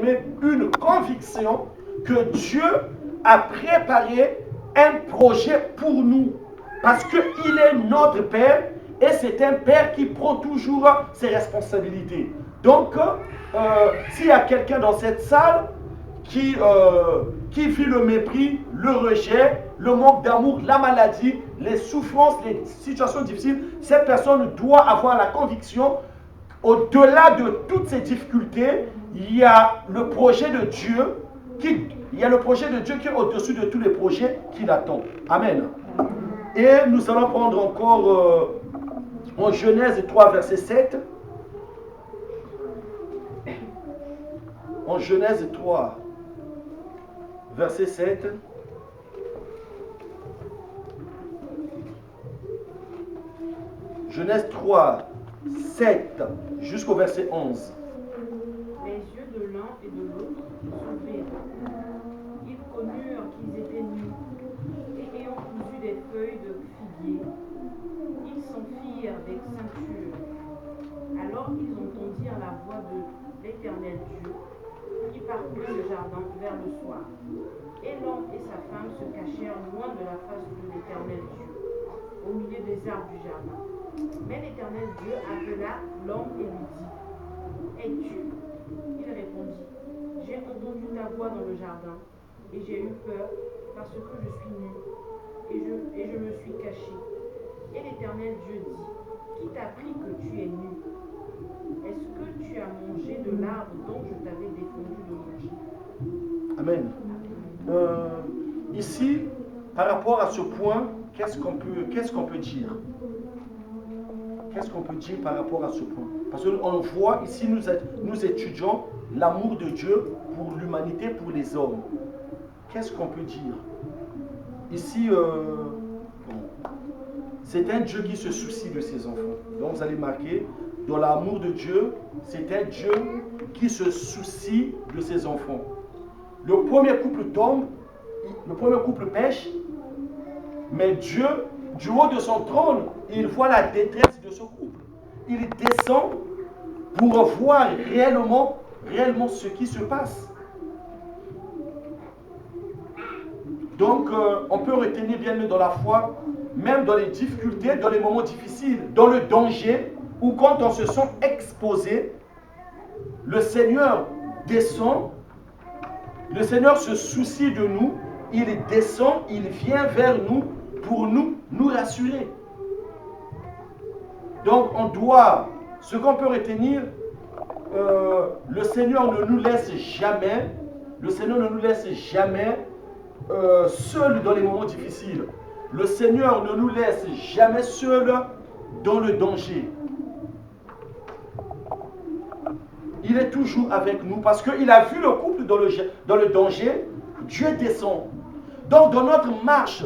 bien-aimé, une conviction que Dieu a préparé un projet pour nous. Parce qu'il est notre Père et c'est un Père qui prend toujours ses responsabilités. Donc, s'il y a quelqu'un dans cette salle qui vit le mépris, le rejet, le manque d'amour, la maladie, les souffrances, les situations difficiles, cette personne doit avoir la conviction, au-delà de toutes ces difficultés, il y a le projet de Dieu qui est au-dessus de tous les projets qui l'attendent. Amen. Et nous allons prendre encore en Genèse 3, verset 7. En Genèse 3, verset 7. Genèse 3, 7 jusqu'au verset 11. Les yeux de l'un et de l'autre s'ouvrirent. Ils connurent qu'ils étaient nus, et ayant cousu des feuilles de figuier, ils s'en firent des ceintures. Alors ils entendirent la voix de l'Éternel Dieu, qui parcourait le jardin vers le soir. Et l'homme et sa femme se cachèrent loin de la face de l'Éternel Dieu, au milieu des arbres du jardin. Mais l'Éternel Dieu appela l'homme et lui dit: Es-tu? Il répondit: J'ai entendu ta voix dans le jardin, et j'ai eu peur parce que je suis nu, et je me suis caché. Et l'Éternel Dieu dit: Qui t'a appris que tu es nu? Est-ce que tu as mangé de l'arbre dont je t'avais défendu de manger? Amen. Ici, par rapport à ce point, qu'est-ce qu'on peut dire? Qu'est-ce qu'on peut dire par rapport à ce point? Parce qu'on voit ici, nous étudions l'amour de Dieu pour l'humanité, pour les hommes. Qu'est-ce qu'on peut dire? Ici, c'est un Dieu qui se soucie de ses enfants. Donc vous allez marquer, dans l'amour de Dieu, c'est un Dieu qui se soucie de ses enfants. Le premier couple tombe, le premier couple pêche, mais Dieu, du haut de son trône, il voit la détresse de ce couple. Il descend pour voir réellement ce qui se passe. Donc, on peut retenir bien dans la foi, même dans les difficultés, dans les moments difficiles, dans le danger, ou quand on se sent exposé, le Seigneur descend, le Seigneur se soucie de nous, il descend, il vient vers nous pour nous rassurer. Donc, ce qu'on peut retenir, le Seigneur ne nous laisse jamais, seuls dans les moments difficiles. Le Seigneur ne nous laisse jamais seuls dans le danger. Il est toujours avec nous parce qu'il a vu le couple dans le danger. Dieu descend. Donc dans notre marche,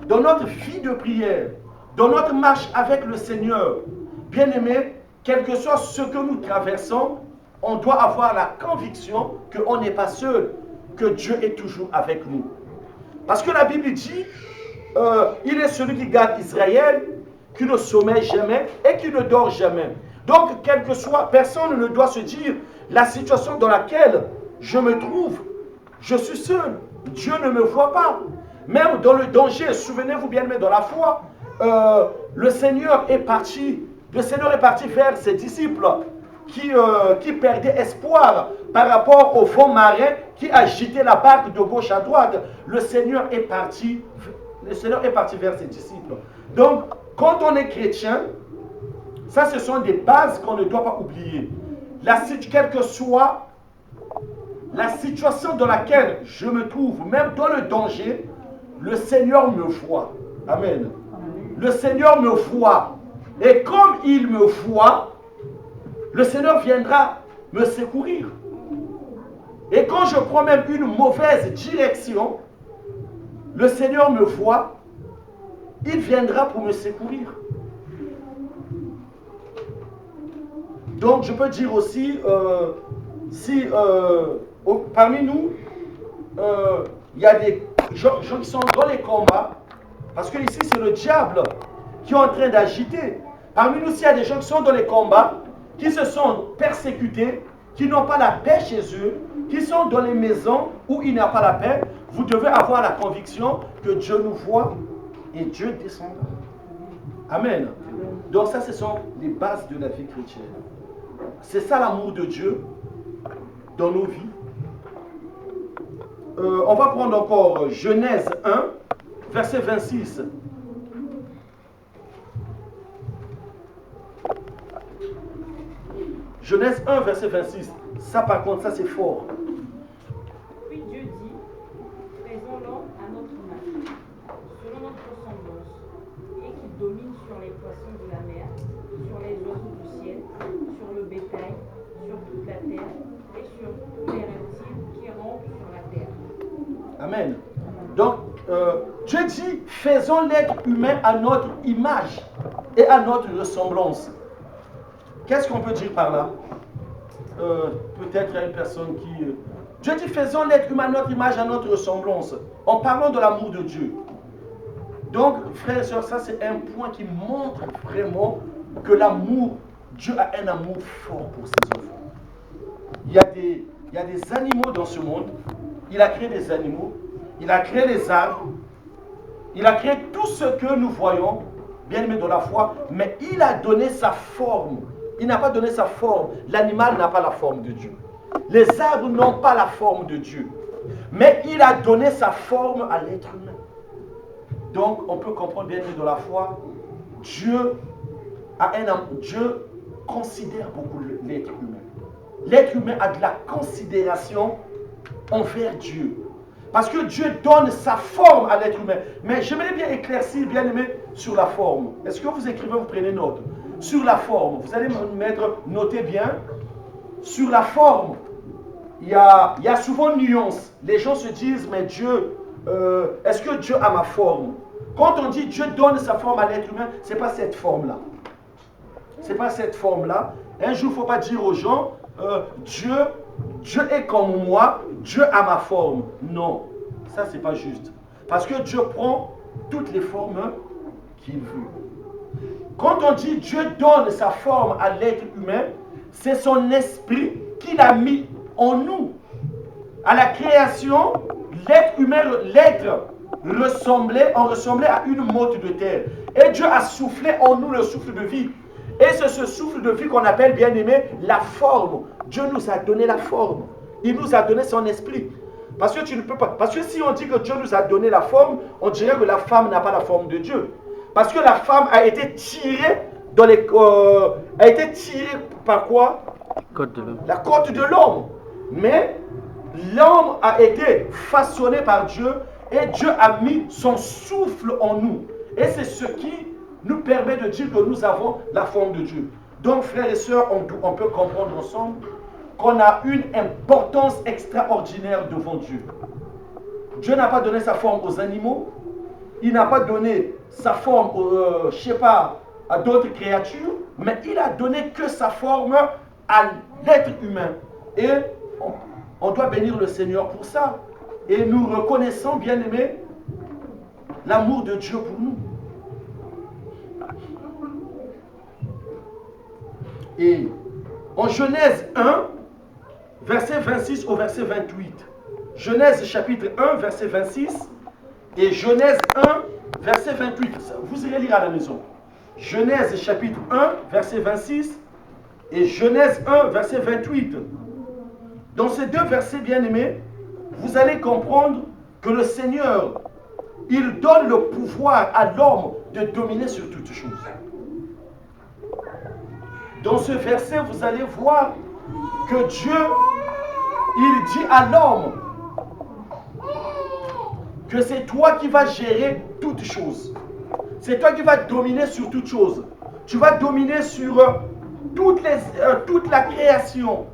dans notre vie de prière, dans notre marche avec le Seigneur, bien-aimé, quel que soit ce que nous traversons, on doit avoir la conviction qu'on n'est pas seul, que Dieu est toujours avec nous. Parce que la Bible dit, il est celui qui garde Israël, qui ne sommeille jamais et qui ne dort jamais. Donc, quel que soit, personne ne doit se dire, la situation dans laquelle je me trouve, je suis seul, Dieu ne me voit pas. Même dans le danger, souvenez-vous bien, mais dans la foi, le Seigneur est parti vers ses disciples qui perdaient espoir par rapport au vent marin qui agitait la barque de gauche à droite. Le Seigneur est parti vers ses disciples. Donc, quand on est chrétien, ça, ce sont des bases qu'on ne doit pas oublier. Quelle que soit la situation dans laquelle je me trouve, même dans le danger, le Seigneur me voit. Amen. Le Seigneur me voit. Et comme il me voit, le Seigneur viendra me secourir. Et quand je prends même une mauvaise direction, le Seigneur me voit, il viendra pour me secourir. Donc je peux dire aussi, parmi nous, il y a des gens qui sont dans les combats, parce que ici c'est le diable qui est en train d'agiter. Parmi nous, s'il y a des gens qui sont dans les combats, qui se sont persécutés, qui n'ont pas la paix chez eux, qui sont dans les maisons où il n'y a pas la paix, vous devez avoir la conviction que Dieu nous voit et Dieu descend. Amen. Donc ça, ce sont les bases de la vie chrétienne. C'est ça l'amour de Dieu dans nos vies. On va prendre encore Genèse 1, verset 26. Genèse 1, verset 26. Ça, par contre, ça c'est fort. Puis Dieu dit, faisons l'homme à notre image, selon notre ressemblance, et qu'il domine sur les poissons de la mer, sur les oiseaux du ciel, sur le bétail, sur toute la terre, et sur tous les reptiles qui rampent sur la terre. Amen. Donc, Dieu dit, faisons l'être humain à notre image et à notre ressemblance. Qu'est-ce qu'on peut dire par là? Peut-être il y a une personne qui... Dieu dit, faisons l'être humain à notre image, à notre ressemblance, en parlant de l'amour de Dieu. Donc, frères et sœurs, ça c'est un point qui montre vraiment que l'amour, Dieu a un amour fort pour ses enfants. Il y a des animaux dans ce monde. Il a créé des animaux, il a créé les arbres, il a créé tout ce que nous voyons, bien aimé dans la foi, mais il a donné sa forme. Il n'a pas donné sa forme. L'animal n'a pas la forme de Dieu. Les arbres n'ont pas la forme de Dieu. Mais il a donné sa forme à l'être humain. Donc, on peut comprendre bien aimé dans la foi, Dieu considère beaucoup l'être humain. L'être humain a de la considération envers Dieu. Parce que Dieu donne sa forme à l'être humain. Mais j'aimerais bien éclaircir, bien aimé, sur la forme. Est-ce que vous écrivez, vous prenez note? Sur la forme, vous allez me mettre, notez bien. Sur la forme, il y a souvent une nuance. Les gens se disent, mais Dieu, est-ce que Dieu a ma forme? Quand on dit Dieu donne sa forme à l'être humain, ce n'est pas cette forme-là. Ce n'est pas cette forme-là. Un jour, il ne faut pas dire aux gens, Dieu est comme moi, Dieu a ma forme. Non, ça c'est pas juste. Parce que Dieu prend toutes les formes qu'il veut. Quand on dit Dieu donne sa forme à l'être humain, c'est son esprit qu'il a mis en nous. À la création, l'être humain, on ressemblait à une motte de terre. Et Dieu a soufflé en nous le souffle de vie. Et c'est ce souffle de vie qu'on appelle, bien aimé, la forme. Dieu nous a donné la forme. Il nous a donné son esprit. Parce que tu ne peux pas. Parce que si on dit que Dieu nous a donné la forme, on dirait que la femme n'a pas la forme de Dieu. Parce que la femme a été tirée par quoi? Côte de l'homme. La côte de l'homme. Mais l'homme a été façonné par Dieu et Dieu a mis son souffle en nous. Et c'est ce qui nous permet de dire que nous avons la forme de Dieu. Donc, frères et sœurs, on peut comprendre ensemble qu'on a une importance extraordinaire devant Dieu. Dieu n'a pas donné sa forme aux animaux, il n'a pas donné sa forme, à d'autres créatures, mais il a donné que sa forme à l'être humain. Et on doit bénir le Seigneur pour ça. Et nous reconnaissons, bien aimé, l'amour de Dieu pour nous. Et en Genèse 1, verset 26 au verset 28. Genèse chapitre 1, verset 26 et Genèse 1, verset 28. Vous irez lire à la maison. Genèse chapitre 1, verset 26 et Genèse 1, verset 28. Dans ces deux versets bien-aimés, vous allez comprendre que le Seigneur, il donne le pouvoir à l'homme de dominer sur toutes choses. Dans ce verset, vous allez voir que Dieu, il dit à l'homme que c'est toi qui vas gérer toutes choses. C'est toi qui vas dominer sur toutes choses. Tu vas dominer sur toute la création.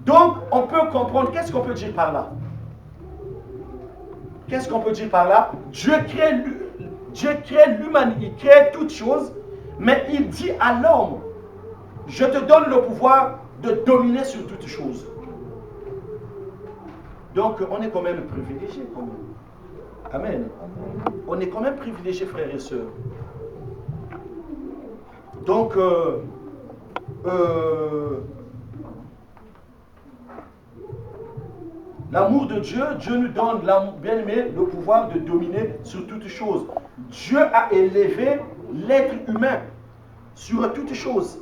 Donc, on peut comprendre, qu'est-ce qu'on peut dire par là? Qu'est-ce qu'on peut dire par là? Dieu crée l'humanité, il crée toutes choses, mais il dit à l'homme, je te donne le pouvoir de dominer sur toutes choses. Donc, on est quand même privilégiés. Amen. On est quand même privilégiés, frères et sœurs. Donc, L'amour de Dieu, Dieu nous donne, bien aimé, le pouvoir de dominer sur toutes choses. Dieu a élevé l'être humain sur toutes choses.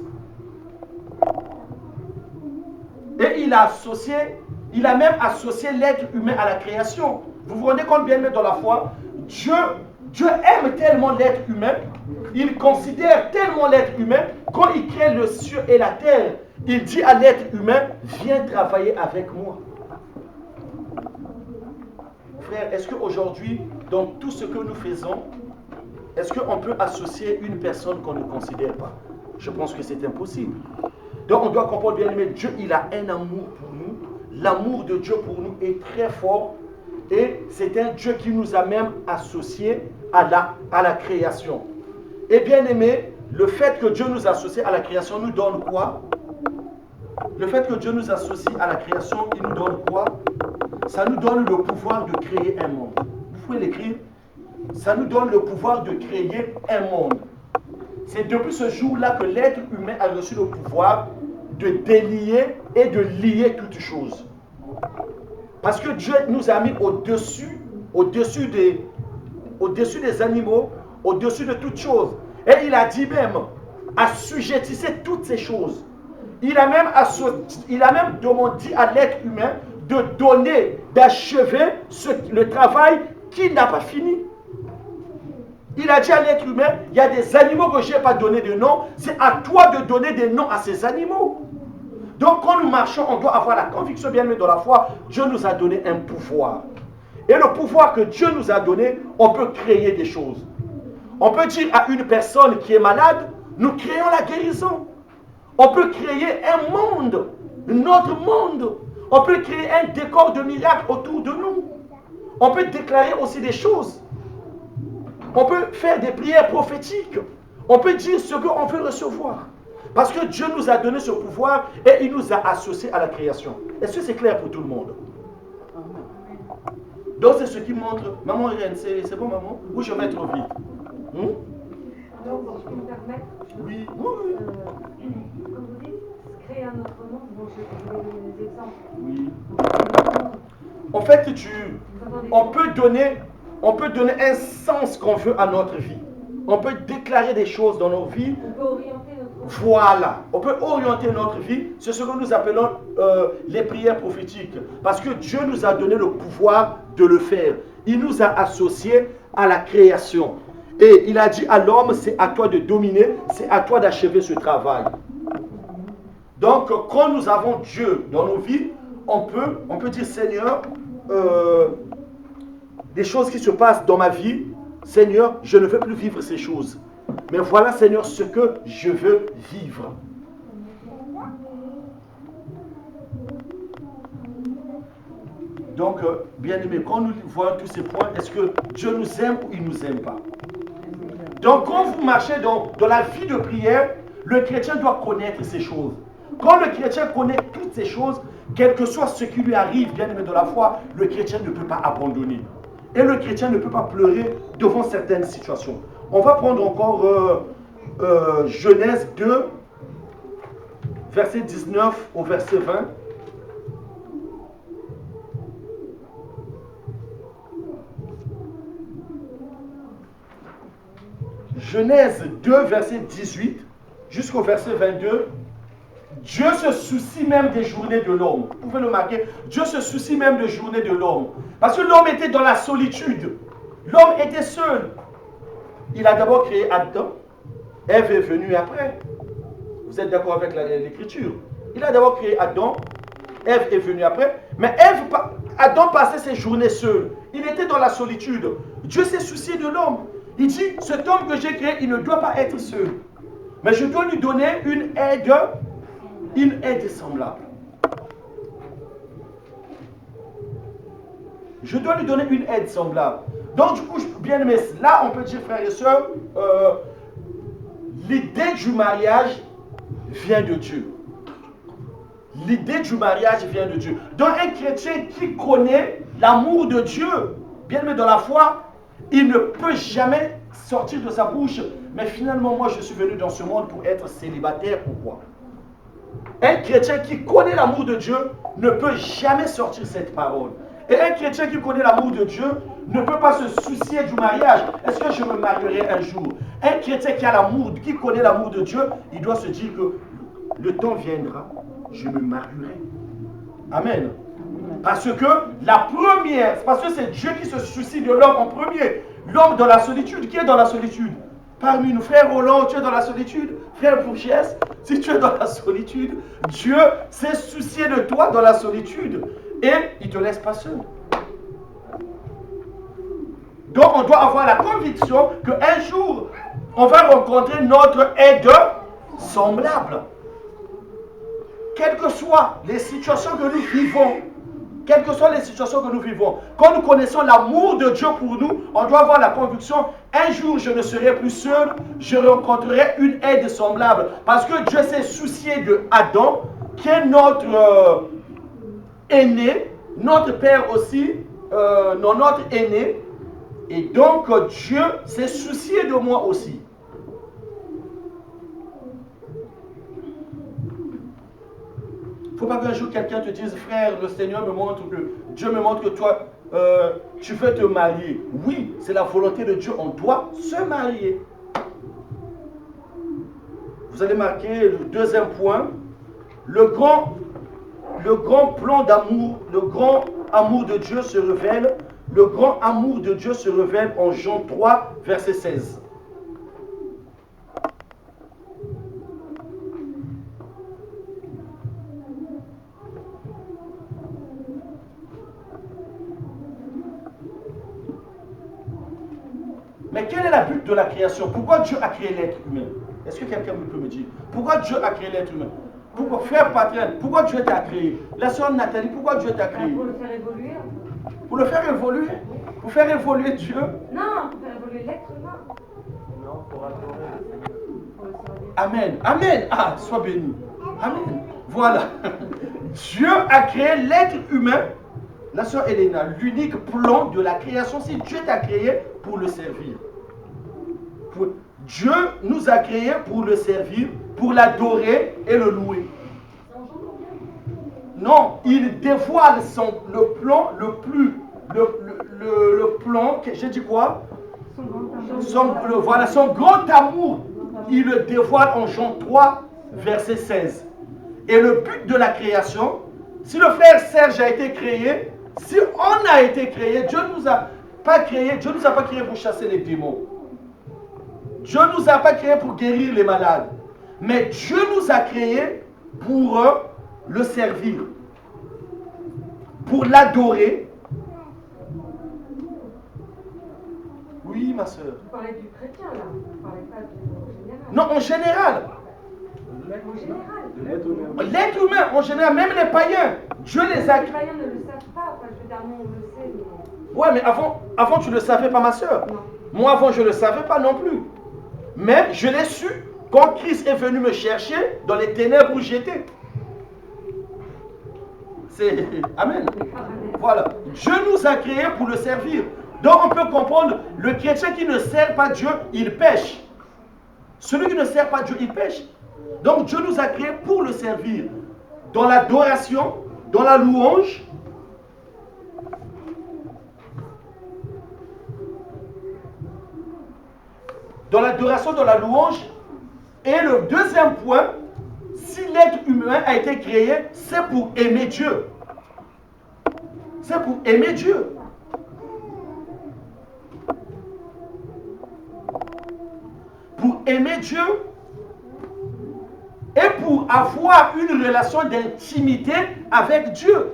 Et il a même associé l'être humain à la création. Vous vous rendez compte, bien aimé, dans la foi, Dieu aime tellement l'être humain, il considère tellement l'être humain, quand il crée le ciel et la terre, il dit à l'être humain, viens travailler avec moi. Frère, est-ce qu'aujourd'hui, dans tout ce que nous faisons, est-ce qu'on peut associer une personne qu'on ne considère pas? Je pense que c'est impossible. Donc on doit comprendre, bien aimé, Dieu, il a un amour pour nous. L'amour de Dieu pour nous est très fort. Et c'est un Dieu qui nous a même associés à la création. Et bien aimé, le fait que Dieu nous associe à la création nous donne quoi? Le fait que Dieu nous associe à la création, il nous donne quoi? Ça nous donne le pouvoir de créer un monde. Vous pouvez l'écrire. Ça nous donne le pouvoir de créer un monde. C'est depuis ce jour-là que l'être humain a reçu le pouvoir de délier et de lier toutes choses. Parce que Dieu nous a mis au-dessus des animaux, au-dessus de toutes choses. Et il a dit même, assujettissez toutes ces choses. Il a même demandé à l'être humain de donner, d'achever le travail qu'il n'a pas fini. Il a dit à l'être humain, il y a des animaux que je n'ai pas donné de nom, c'est à toi de donner des noms à ces animaux. Donc quand nous marchons, on doit avoir la conviction, bien aimé, dans la foi, Dieu nous a donné un pouvoir. Et le pouvoir que Dieu nous a donné, on peut créer des choses. On peut dire à une personne qui est malade, nous créons la guérison. On peut créer un monde, notre monde. On peut créer un décor de miracles autour de nous. On peut déclarer aussi des choses. On peut faire des prières prophétiques. On peut dire ce qu'on veut recevoir. Parce que Dieu nous a donné ce pouvoir et il nous a associés à la création. Est-ce que c'est clair pour tout le monde? Donc c'est ce qui montre... Maman Irène, c'est bon maman? Ou je vais trop vite? Donc, si je peux me permettre, Oui. comme vous dites, créer un autre monde, bon, je vais donner des exemples. Oui. En fait, on peut donner un sens qu'on veut à notre vie. On peut déclarer des choses dans nos vies. On peut orienter notre vie. Voilà. On peut orienter notre vie. C'est ce que nous appelons les prières prophétiques. Parce que Dieu nous a donné le pouvoir de le faire. Il nous a associés à la création. Et il a dit à l'homme, c'est à toi de dominer, c'est à toi d'achever ce travail. Donc, quand nous avons Dieu dans nos vies, on peut dire, Seigneur, des choses qui se passent dans ma vie, Seigneur, je ne veux plus vivre ces choses. Mais voilà, Seigneur, ce que je veux vivre. Donc, bien aimé, quand nous voyons tous ces points, est-ce que Dieu nous aime ou il ne nous aime pas? Donc, quand vous marchez dans la vie de prière, le chrétien doit connaître ces choses. Quand le chrétien connaît toutes ces choses, quel que soit ce qui lui arrive, bien aimé de la foi, le chrétien ne peut pas abandonner. Et le chrétien ne peut pas pleurer devant certaines situations. On va prendre encore Genèse 2, verset 19 au verset 20. Genèse 2, verset 18 jusqu'au verset 22. Dieu se soucie même des journées de l'homme. Vous pouvez le marquer. Dieu se soucie même des journées de l'homme. Parce que l'homme était dans la solitude. L'homme était seul. Il a d'abord créé Adam. Ève est venue après. Vous êtes d'accord avec l'écriture? Il a d'abord créé Adam. Ève est venue après. Mais Adam passait ses journées seul. Il était dans la solitude. Dieu s'est soucié de l'homme. Il dit, cet homme que j'ai créé, il ne doit pas être seul. Mais je dois lui donner une aide semblable. Je dois lui donner une aide semblable. Donc, du coup, bien aimé, là, on peut dire, frères et sœurs, l'idée du mariage vient de Dieu. L'idée du mariage vient de Dieu. Donc, un chrétien qui connaît l'amour de Dieu, bien aimé dans la foi, il ne peut jamais sortir de sa bouche. Mais finalement, moi, je suis venu dans ce monde pour être célibataire. Pourquoi? Un chrétien qui connaît l'amour de Dieu ne peut jamais sortir cette parole. Et un chrétien qui connaît l'amour de Dieu ne peut pas se soucier du mariage. Est-ce que je me marierai un jour? Un chrétien qui a l'amour, qui connaît l'amour de Dieu, il doit se dire que le temps viendra, je me marierai. Amen. Parce que la première, parce que c'est Dieu qui se soucie de l'homme en premier. L'homme dans la solitude, qui est dans la solitude? Parmi nous, frère Roland, tu es dans la solitude? Frère Bourgès, si tu es dans la solitude, Dieu s'est soucié de toi dans la solitude. Et il ne te laisse pas seul. Donc on doit avoir la conviction qu'un jour, on va rencontrer notre aide semblable. Quelles que soient les situations que nous vivons, quand nous connaissons l'amour de Dieu pour nous, on doit avoir la conviction, un jour je ne serai plus seul, je rencontrerai une aide semblable. Parce que Dieu s'est soucié de Adam, qui est notre aîné, notre père aussi, notre aîné. Et donc Dieu s'est soucié de moi aussi. Il ne faut pas qu'un jour quelqu'un te dise, frère, le Seigneur me montre que, Dieu me montre que toi, tu veux te marier. Oui, c'est la volonté de Dieu, on doit se marier. Vous allez marquer le deuxième point, le grand plan d'amour, le grand amour de Dieu se révèle, le grand amour de Dieu se révèle en Jean 3, verset 16. Mais quel est le but de la création? Pourquoi Dieu a créé l'être humain? Est-ce que quelqu'un peut me dire? Pourquoi Dieu a créé l'être humain? Pourquoi, frère Patrick, pourquoi Dieu t'a créé? La sœur Nathalie, pourquoi Dieu t'a créé? Pour le faire évoluer. Pour le faire évoluer? Pour faire évoluer Dieu? Non, pour faire évoluer l'être humain. Non, pour adorer le Seigneur. Pour le servir. Amen. Amen. Ah, sois béni. Amen. Voilà. Dieu a créé l'être humain. La sœur Elena, l'unique plan de la création, c'est Dieu t'a créé pour le servir. Dieu nous a créés pour le servir, pour l'adorer et le louer. Non, il dévoile le plan le plan, j'ai dit quoi? Son grand amour, il le dévoile en Jean 3, verset 16. Et le but de la création, si le frère Serge a été créé, si on a été créé, Dieu ne nous a pas créé pour chasser les démons. Dieu ne nous a pas créé pour guérir les malades. Mais Dieu nous a créés pour le servir, pour l'adorer. Oui, ma soeur. Vous parlez du chrétien là, vous ne parlez pas du général. Non, en général. En général. L'être humain. L'être humain, en général, même les païens, Dieu les a Les créés. païens ne le savent pas, enfin, je veux dire, nous on le sait, mais... Ouais, mais avant tu ne le savais pas, ma soeur. Non. Moi, avant, je ne le savais pas non plus. Mais je l'ai su quand Christ est venu me chercher dans les ténèbres où j'étais. C'est... Amen. Voilà. Dieu nous a créés pour le servir. Donc, on peut comprendre, le chrétien qui ne sert pas Dieu, il pêche. Celui qui ne sert pas Dieu, il pêche. Donc, Dieu nous a créés pour le servir. Dans l'adoration, dans la louange. Dans l'adoration, dans la louange. Et le deuxième point, si l'être humain a été créé, c'est pour aimer Dieu. C'est pour aimer Dieu. Pour aimer Dieu et pour avoir une relation d'intimité avec Dieu.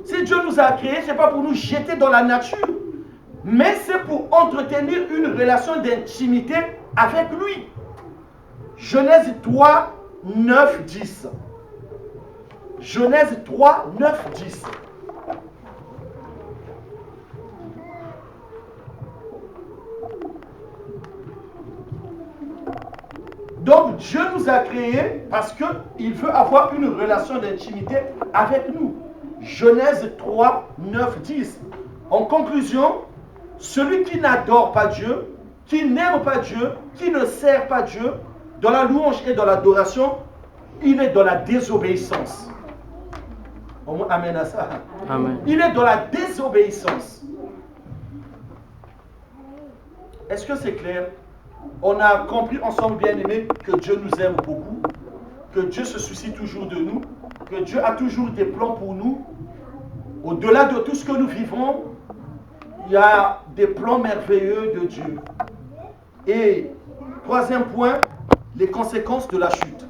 Si Dieu nous a créés, ce n'est pas pour nous jeter dans la nature, mais c'est pour entretenir une relation d'intimité avec lui. Genèse 3, 9, 10. Genèse 3, 9, 10. Donc Dieu nous a créés parce qu'il veut avoir une relation d'intimité avec nous. Genèse 3, 9, 10. En conclusion, celui qui n'adore pas Dieu, qui n'aime pas Dieu, qui ne sert pas Dieu, dans la louange et dans l'adoration, Il est dans la désobéissance. On amène à ça. Amen. Il est dans la désobéissance. Est-ce que c'est clair? On a compris ensemble, bien aimés, que Dieu nous aime beaucoup, que Dieu se soucie toujours de nous, que Dieu a toujours des plans pour nous. Au-delà de tout ce que nous vivons, il y a des plans merveilleux de Dieu. Et troisième point, les conséquences de la chute.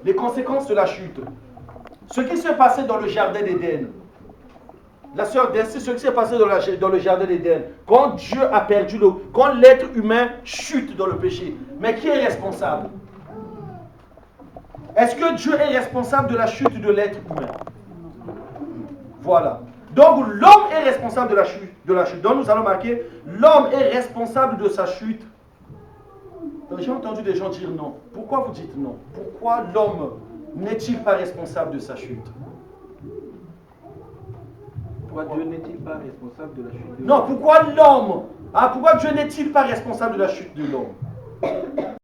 Les conséquences de la chute. Ce qui s'est passé dans le jardin d'Éden. La sœur Desi, ce qui s'est passé dans le jardin d'Éden. Quand Dieu a perdu quand l'être humain chute dans le péché. Mais qui est responsable? Est-ce que Dieu est responsable de la chute de l'être humain? Voilà. Donc l'homme est responsable de la chute. Donc nous allons marquer, l'homme est responsable de sa chute. J'ai entendu des gens dire non. Pourquoi vous dites non? Pourquoi l'homme n'est-il pas responsable de sa chute? Pourquoi Dieu n'est-il pas responsable de la chute de Non, pourquoi l'homme? Pourquoi Dieu n'est-il pas responsable de la chute de l'homme?